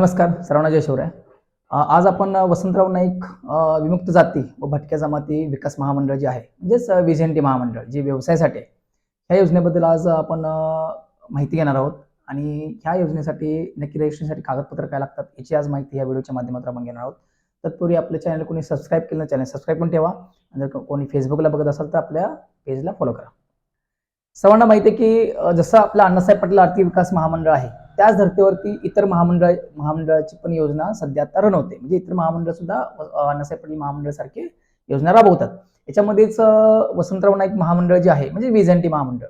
नमस्कार, सर्वांना जय शिवराय. आज आपण वसंतराव नाईक विमुक्त जाती व भटक्या जमाती विकास महामंडळ जे आहे, म्हणजेच व्हीजेएनटी महामंडळ जे व्यवसायासाठी आहे, ह्या योजनेबद्दल आज आपण माहिती घेणार आहोत. आणि ह्या योजनेसाठी नक्की रजिस्ट्रेशनसाठी कागदपत्र काय लागतात याची आज माहिती या व्हिडिओच्या माध्यमातून आपण घेणार आहोत. तत्पूर्वी आपल्या चॅनल कोणी सबस्क्राईब केलं, चॅनल सबस्क्राईब पण ठेवा. आणि जर कोणी फेसबुकला बघत असाल तर आपल्या पेजला फॉलो करा. सर्वांना माहिती आहे की जसं आपलं अण्णासाहेब पाटील आर्थिक विकास महामंडळ आहे, त्याच धर्तीवरती इतर महामंडळाची पण योजना सध्या आता रन होते. म्हणजे इतर महामंडळ सुद्धा अण्णासाहेब पाटील महामंडळ सारखे योजना राबवतात. याच्यामध्येच वसंतराव नाईक महामंडळ जे आहे म्हणजे व्हीजेएनटी महामंडळ.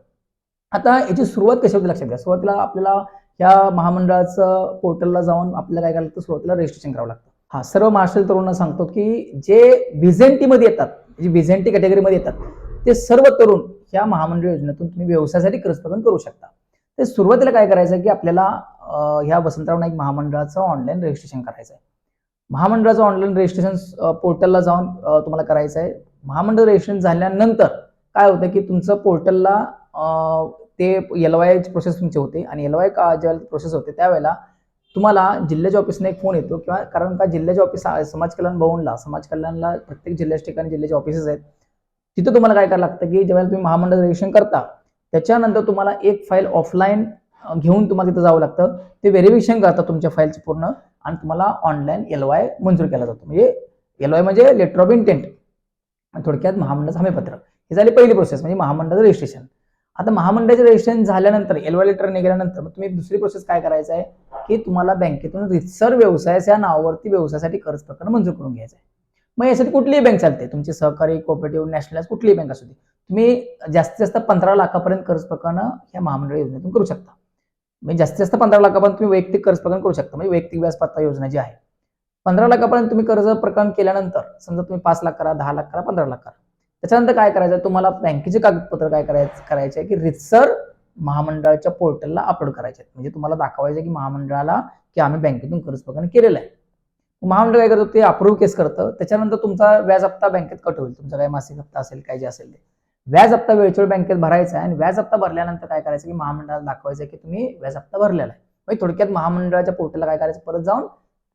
आता याची सुरुवात कशी होती लक्षात घ्या. सुरुवातीला आपल्याला या महामंडळाचं पोर्टलला जाऊन आपल्याला काय करायला लागतं, सुरुवातीला रजिस्ट्रेशन करावं लागतं. हा, सर्व महाराष्ट्रीय तरुणांना सांगतो की जे व्हीजेएनटी मध्ये येतात, जे व्हीजेएनटी कॅटेगरीमध्ये येतात, ते सर्व तरुण या महामंडळ योजनेतून तुम्ही व्यवसायासाठी कर्ज प्रदान करू शकता. तर सुरुवातीला काय करायचं की आपल्याला ह्या वसंतराव नाईक महामंडळाचं ऑनलाईन रजिस्ट्रेशन करायचं आहे. महामंडळाचं ऑनलाईन रजिस्ट्रेशन पोर्टलला जाऊन तुम्हाला करायचं आहे. महामंडळ रजिस्ट्रेशन झाल्यानंतर काय होतं की तुमचं पोर्टलला ते LOI प्रोसेस तुमची होते. आणि LOI जेव्हा प्रोसेस होते त्यावेळेला तुम्हाला जिल्ह्याच्या ऑफिसने एक फोन येतो, किंवा कारण का जिल्ह्याच्या ऑफिस समाज कल्याण भवनला, समाज कल्याणला प्रत्येक जिल्ह्याच्या ठिकाणी जिल्ह्याचे ऑफिसेस आहेत. तिथं तुम्हाला काय करायला लागतं की ज्यावेळेला तुम्ही महामंडळ रजिस्ट्रेशन करता त्याच्यानंतर तुम्हाला एक फाईल ऑफलाईन घेऊन तुम्हाला तिथं जावं लागतं. ते व्हेरिफिकेशन करतात तुमच्या फाईलचं पूर्ण, आणि तुम्हाला ऑनलाईन LOI मंजूर केला जातो. म्हणजे LOI म्हणजे लेटर ऑफ इंटेंट, थोडक्यात महामंडळाचं हमीपत्र. हे झाली पहिली प्रोसेस, म्हणजे महामंडळाचं रजिस्ट्रेशन. आता महामंडळाचं रजिस्ट्रेशन झाल्यानंतर LOI लेटर निघाल्यानंतर तुम्ही दुसरी प्रोसेस काय करायचं आहे की तुम्हाला बँकेतून रितसर व्यवसाय या नावावरती व्यवसायासाठी कर्ज प्रकरण मंजूर करून घ्यायचं आहे. मग यासाठी कुठलीही बँक चालते, तुमची सहकारी, कोऑपरेटिव्ह, नॅशनलाइज कुठलीही बँक असू दे. तुम्ही जास्तीत जास्त 15 लाखापर्यंत कर्ज प्रकरण या महामंडळ योजनेतून करू शकता. म्हणजे जास्तीत जास्त 15 लाखापर्यंत तुम्ही वैयक्तिक कर्ज प्रकरण करू शकता. म्हणजे वैयक्तिक व्याज पत्ता योजना जी आहे, 15 लाखापर्यंत तुम्ही कर्ज प्रकरण केल्यानंतर समजा तुम्ही 5 लाख करा, 10 लाख करा, 15 लाख करा, त्याच्यानंतर काय करायचं, तुम्हाला बँकेचे कागदपत्र काय करायचे की रितसर महामंडळाच्या पोर्टलला अपलोड करायचे. म्हणजे तुम्हाला दाखवायचं की महामंडळाला की आम्ही बँकेतून कर्ज प्रकरण केलेलं आहे. महामंडळ काय करतं, ते अप्रूव्ह केस करतं. त्याच्यानंतर तुमचा व्याज हप्ता बँकेत कट होईल. तुमचा काय मासिक हप्ता असेल, काय जे असेल ते व्याज हप्ता वेळच्या वेळी बँकेत भरायचा आहे. आणि व्याज हप्ता भरल्यानंतर काय करायचं की महामंडळाला दाखवायचं की तुम्ही व्याज हप्ता भरलेला आहे. म्हणजे थोडक्यात महामंडळाच्या पोर्टलला काय करायचं, परत जाऊन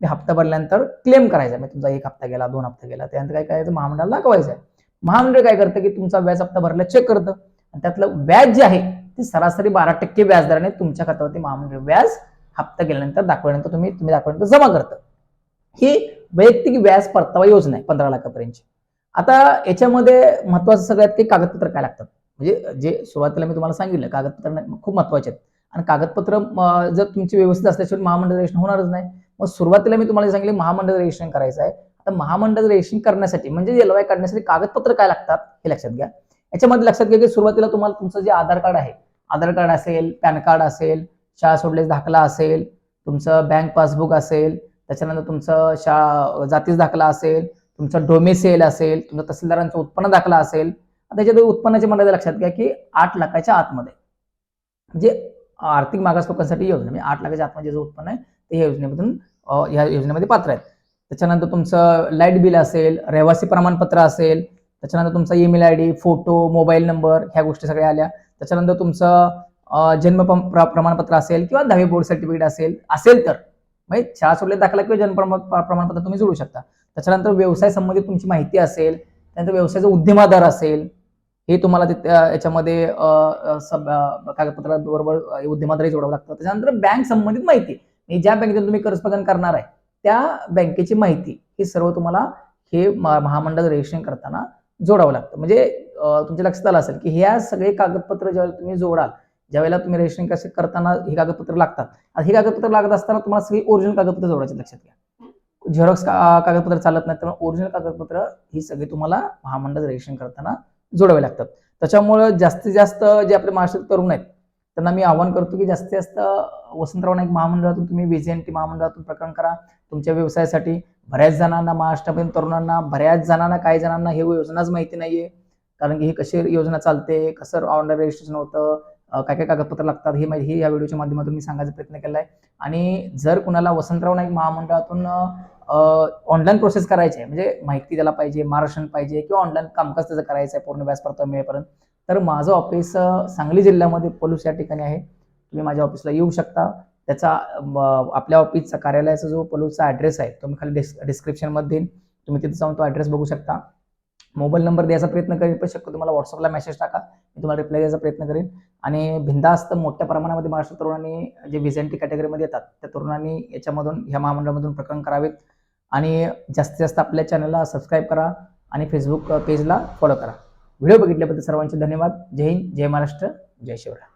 हप्ता भरल्यानंतर क्लेम करायचा. म्हणजे तुमचा 1 हप्ता गेला, 2 हप्ता गेला, त्यानंतर काय करायचं, महामंडळाला दाखवायचं आहे. महामंडळ काय करतं की तुमचा व्याज हप्ता भरला चेक करतं, आणि त्यातलं व्याज जे आहे ते सरासरी 12% व्याजदराने तुमच्या खात्यावरती महामंडळ व्याज हप्ता गेल्यानंतर दाखवल्यानंतर तुम्ही दाखवल्यानंतर जमा करतं. ही वैयक्तिक व्याज परतावा योजना आहे 15 लाखापर्यंतची. आता याच्यामध्ये महत्वाचं सगळ्यात काही कागदपत्र काय लागतात, म्हणजे जे सुरुवातीला मी तुम्हाला सांगितलं कागदपत्र खूप महत्वाचे आहेत. आणि कागदपत्र जर तुमची व्यवस्थित असल्याशिवाय महामंडळ रजिस्ट्रेशन होणारच नाही. मग सुरुवातीला मी तुम्हाला सांगितलं महामंडळ रजिस्ट्रेशन करायचं आहे. आता महामंडळ रजिस्ट्रेशन करण्यासाठी म्हणजे LOI काढण्यासाठी कागदपत्र काय लागतात हे लक्षात घ्या. याच्यामध्ये लक्षात घ्या की सुरुवातीला तुम्हाला तुमचं जे आधार कार्ड आहे, आधार कार्ड असेल, पॅन कार्ड असेल, शाळा सोडल्याचा दाखला असेल, तुमचं बँक पासबुक असेल, त्याच्यानंतर तुमचं जातीचा दाखला असेल, तुमचं डोमेसेल असेल, तुमचा तहसीलदारांचा उत्पन्न दाखला असेल. त्याच्यात उत्पन्नाची मर्यादा लक्षात घ्या की 8 लाखाच्या आतमध्ये, म्हणजे आर्थिक मागास लोकांसाठी योजना, म्हणजे 8 लाखाच्या आतमध्ये जे उत्पन्न आहे ते या योजनेमध्ये पात्र आहेत. त्याच्यानंतर तुमचं लाईट बिल असेल, रहिवासी प्रमाणपत्र असेल, त्याच्यानंतर तुमचा email ID, photo, mobile number, ह्या गोष्टी सगळ्या आल्या. त्याच्यानंतर तुमचं जन्म प्रमाणपत्र असेल किंवा 10वी बोर्ड सर्टिफिकेट असेल तर म्हणजे शाळा सोडले दाखला किंवा जन्म प्रमाणपत्र तुम्ही जोडू शकता. त्याच्यानंतर व्यवसाय संबंधित तुमची माहिती असेल, त्यानंतर व्यवसायाचा उद्यमादार असेल, हे तुम्हाला याच्यामध्ये कागदपत्राबरोबर उद्यमादारही जोडावं लागतं. त्याच्यानंतर बँक संबंधित माहिती, ज्या बँकेतून तुम्ही कर्ज प्रदान करणार आहे त्या बँकेची माहिती, ही सर्व तुम्हाला हे महामंडळ रजिस्ट्रेशन करताना जोडावं लागतं. म्हणजे तुमच्या लक्षात आलं असेल की ह्या सगळे कागदपत्र ज्यावेळेला तुम्ही जोडाल, ज्यावेळेला तुम्ही रजिस्ट्रेशन कसे करताना ही कागदपत्र लागतात. ही कागदपत्र लागत असताना तुम्हाला सगळी ओरिजिनल कागदपत्र जोडायचे, लक्षात घ्या. झेरॉक्स कागदपत्र चालत नाही, त्यामुळे ओरिजिनल कागदपत्र ही सगळी तुम्हाला महामंडळ रजिस्ट्रेशन करताना जोडावे लागतात. त्याच्यामुळे जास्तीत जास्त जे आपले महाराष्ट्रात तरुण आहेत त्यांना मी आवाहन करतो की जास्तीत जास्त वसंतराव नाईक महामंडळातून तुम्ही व्हीजेएनटी महामंडळातून प्रकरण करा तुमच्या व्यवसायासाठी. बऱ्याच जणांना, महाराष्ट्रातील तरुणांना, बऱ्याच जणांना, काही जणांना हे योजनाच माहिती नाहीये, कारण की ही कशी योजना चालते, कसं ऑनलाईन रजिस्ट्रेशन होतं, काय काय कागदपत्र लागतात, ही माहिती या व्हिडिओच्या माध्यमातून मी सांगायचा प्रयत्न केला आहे. आणि जर कुणाला वसंतराव नाईक महामंडळातून ऑनलाईन प्रोसेस करायची आहे, म्हणजे माहिती त्याला पाहिजे, मार्गदर्शन पाहिजे, किंवा ऑनलाईन कामकाज त्याचं करायचं आहे पूर्ण व्याज परतावा मिळेपर्यंत, तर माझं ऑफिस सांगली जिल्ह्यामध्ये पोलूस या ठिकाणी आहे. तुम्ही माझ्या ऑफिसला येऊ शकता. त्याचा आपल्या ऑफिसचा कार्यालयाचा जो पलूसचा ॲड्रेस आहे तो मी खाली डिस्क्रिप्शनमध्ये देईन. तुम्ही तिथे जाऊन तो ॲड्रेस बघू शकता. मोबाईल नंबर द्यायचा प्रयत्न करेन, पण शक्यतो तुम्हाला व्हॉट्सअपला मेसेज टाका, मी तुम्हाला रिप्लाय द्यायचा प्रयत्न करेन. आणि बिनधास्त मोठ्या प्रमाणामध्ये महाराष्ट्र तरुणांनी जे व्हीजेएनटी कॅटेगरीमध्ये येतात त्या तरुणांनी याच्यामधून ह्या महामंडळामधून प्रकरण करावेत. आणि जास्तीत जास्त आपल्या चॅनलला सबस्क्राईब करा आणि फेसबुक पेजला फॉलो करा. व्हिडिओ बघितल्याबद्दल सर्वांचे धन्यवाद. जय हिंद, जय महाराष्ट्र, जय शिवराय.